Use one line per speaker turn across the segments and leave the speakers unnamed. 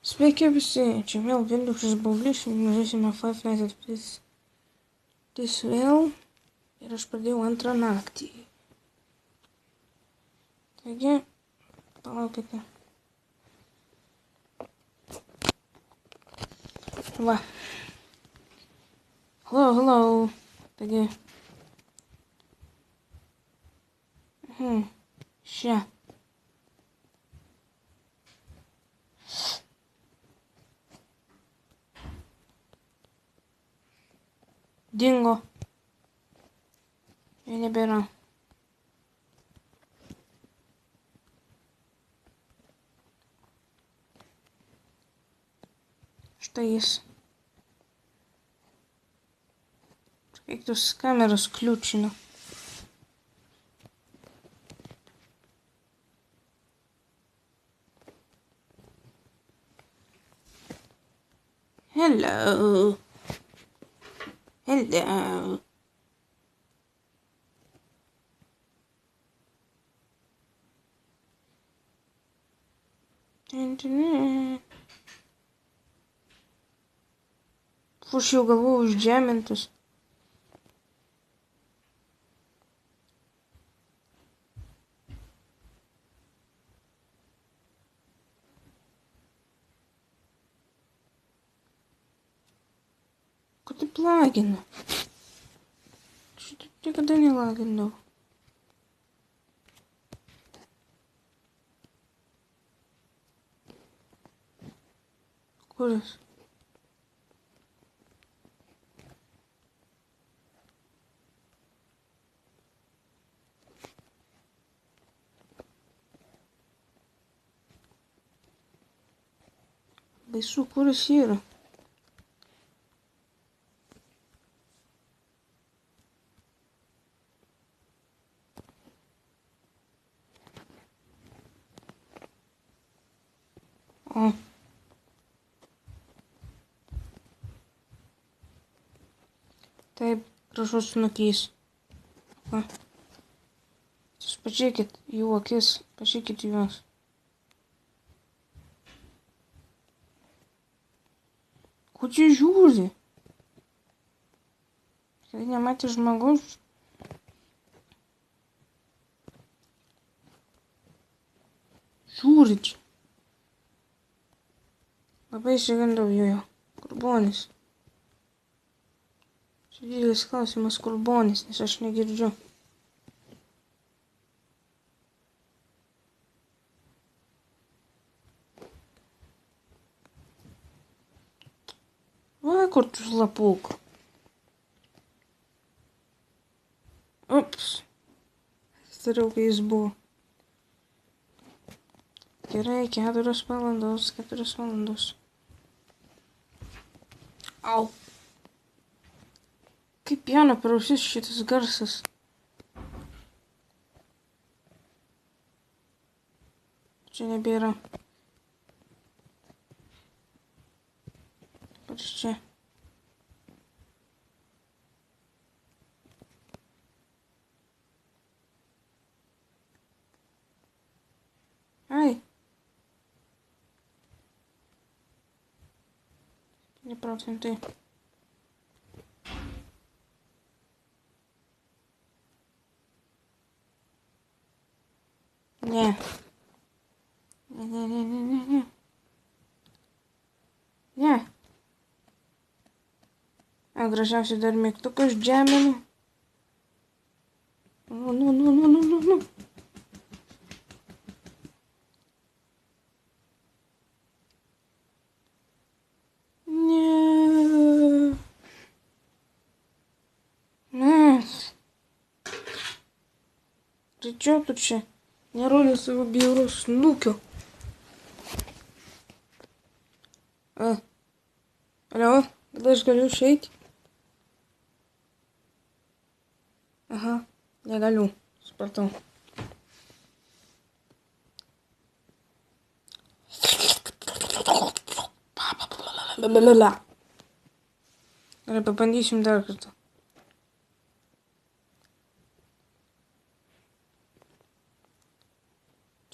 Sveiki visi, čia vėl Vilnius Baublys, šiandien žaisime Five Nights at Freddy's vėl ir aš pradėjau antrą naktį. Taigi, palaukite. Va. Hello. Taigi. Čia. Dingo. Jo nebėra. Štai jis. Kaip tos kameros kliūčino. Hello. Aš jau galvojau užžemintus. Ko taip lagina? Šitaip niekada nelagindavau. Kuris? Baisu, kuris yra? O. Taip, gražus snukys. Va. Jūs pažiūrėkit jų akis, pažiūrėkit juos. Ko čia žiūri? Kai nematė žmogaus. Žiūri čia. Labai išsigandau jo. Kur Bonis? Čia didelis klausimas, kur Bonis, nes aš negirdžiu. Va, kur tu slapuk. Ups. Stariau, kai jis buvo. Gerai, 4 valandos. Au. Kaip jauno per ausis šitas garsas. Čia nebėra. Kur čia? Ai. Procentai. Ne. A gražiausiai dar mygtuką žeminu. Nu. Tai čia tu čia nerodė savo bjauraus snukio. Alio, gal aš galiu išeiti? Aha, negaliu, supratau. Gerai, pabandysim dar kartą.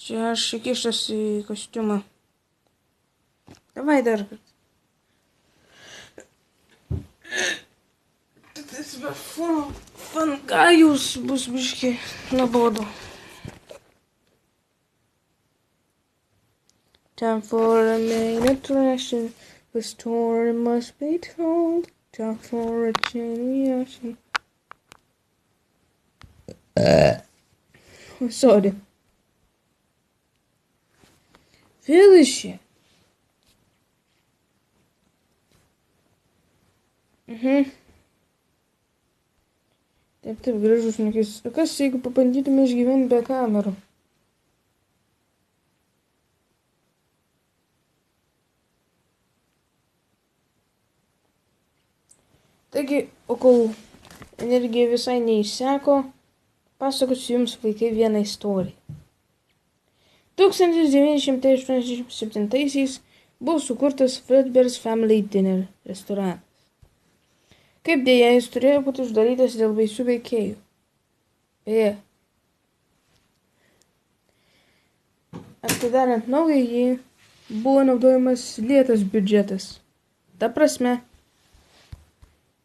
Čia aš įkišęs į kostiumą. Davai dar kartą. Tas be fangajus bus biški nuobodu. Time for a main attraction. The story must be told. Time for a chain reaction. Sorry. Vėl Taip, gražus šnekės. Kas jeigu pabandytume išgyventi be kamerų? Taigi, o kol energija visai neišseko, pasakosiu jums vaikai vieną istoriją. 1987 buvo sukurtas Fredbear's Family Dinner restoranas. Kaip dėja, jis turėjo būti uždarytas dėl baisių veikėjų. Beje, atidarant naująjį, buvo naudojamas lėtas biudžetas. Ta prasme,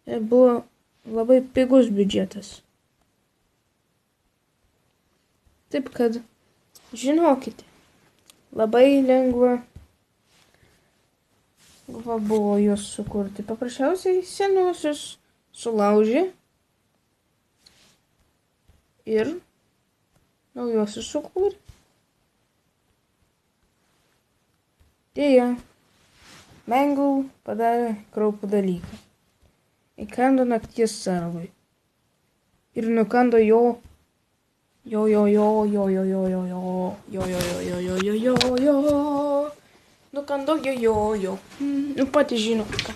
buvo labai pigus biudžetas. Taip kad, žinokite, labai lengva buvo juos sukurti. Paprasčiausiai senuosius sulaužė ir naujuosius sukūrė. Deja, Mangle padarė kraupų dalyką. Įkando nakties sargui ir nukando nukando Nu pati žino ką.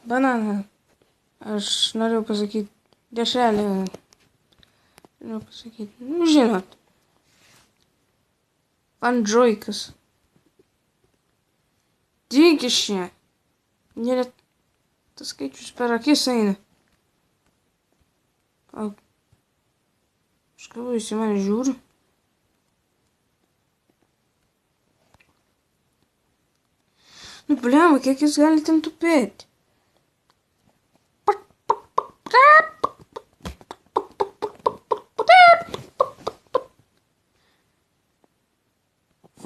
Bananą. Aš norėjau pasakyti dešrelį. Norėjau pasakyti. Žinot. Andžoikas. Dinkis čia. Net tas skaičius per akis eina. Aš galvoju, jis į mane žiūri. Nu, bliamba, kiek jis gali ten tupėti?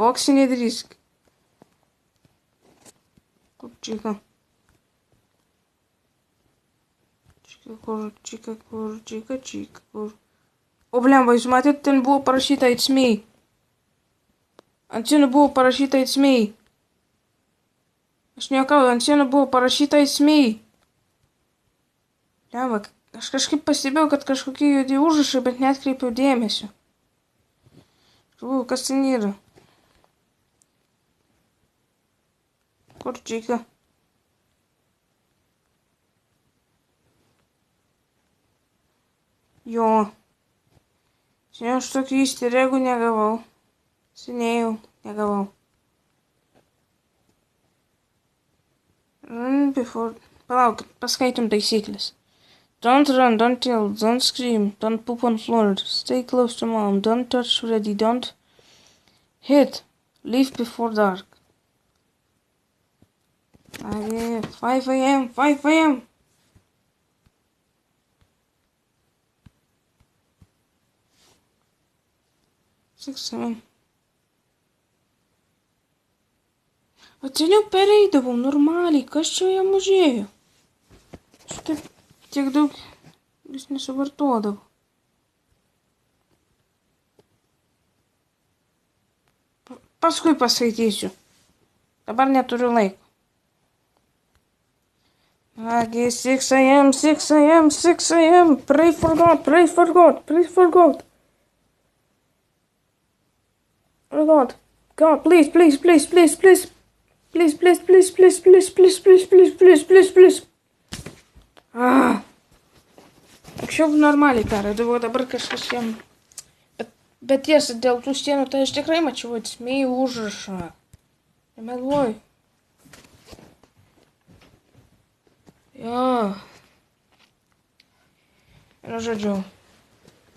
Foxy, nedrįsk. Kur čika? Čika, kur? O, bliamba, jūs matėte, ten buvo parašyta It's me. Ant sienų buvo parašyta It's me. Aš nejuokauju, ant sienų buvo parašyta It's me. Bliamba, aš kažkaip pastebėjau, kad kažkokie juodi užrašai, bet neatkreipiau dėmesio. Kas ten yra? Kur čika? Jo. Seniau aš tokių easter eggų negavau. Seniai negavau. Run before... Palaukit, paskaitom taisyklės. Don't run, don't yell, don't scream, don't poop on floor, stay close to mom, don't touch Freddy, don't hit, leave before dark. 5 a.m., 5 a.m. Six a.m. O seniau pereidavau normaliai, kas čia jam užėjo? Aš taip tiek daug vis nesuvartodavau. Paskui paskaitysiu. Dabar neturiu laiko. Agi, 6 a.m., 6 a.m., 6 a.m. Pray for God, pray for God, pray for God. Oh God, God, please, please, please, please, please. Please, please, please, please, please, please, please, please, please, please, please. Anksčiau normaliai perėdavau, dabar kažkas jam... Bet tiesa, dėl tų sienų, tai aš tikrai mačiau atsmėjų užrašą. Nemeluoju. Jo. Nu, žodžiu.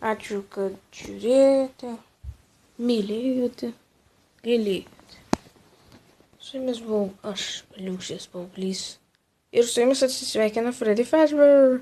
Ačiū, kad žiūrėjote, mylėjote, gailėjote. Su jumis buvau aš, Liūšės Pauplys. Ir su jumis atsisveikina Freddy Fazbear.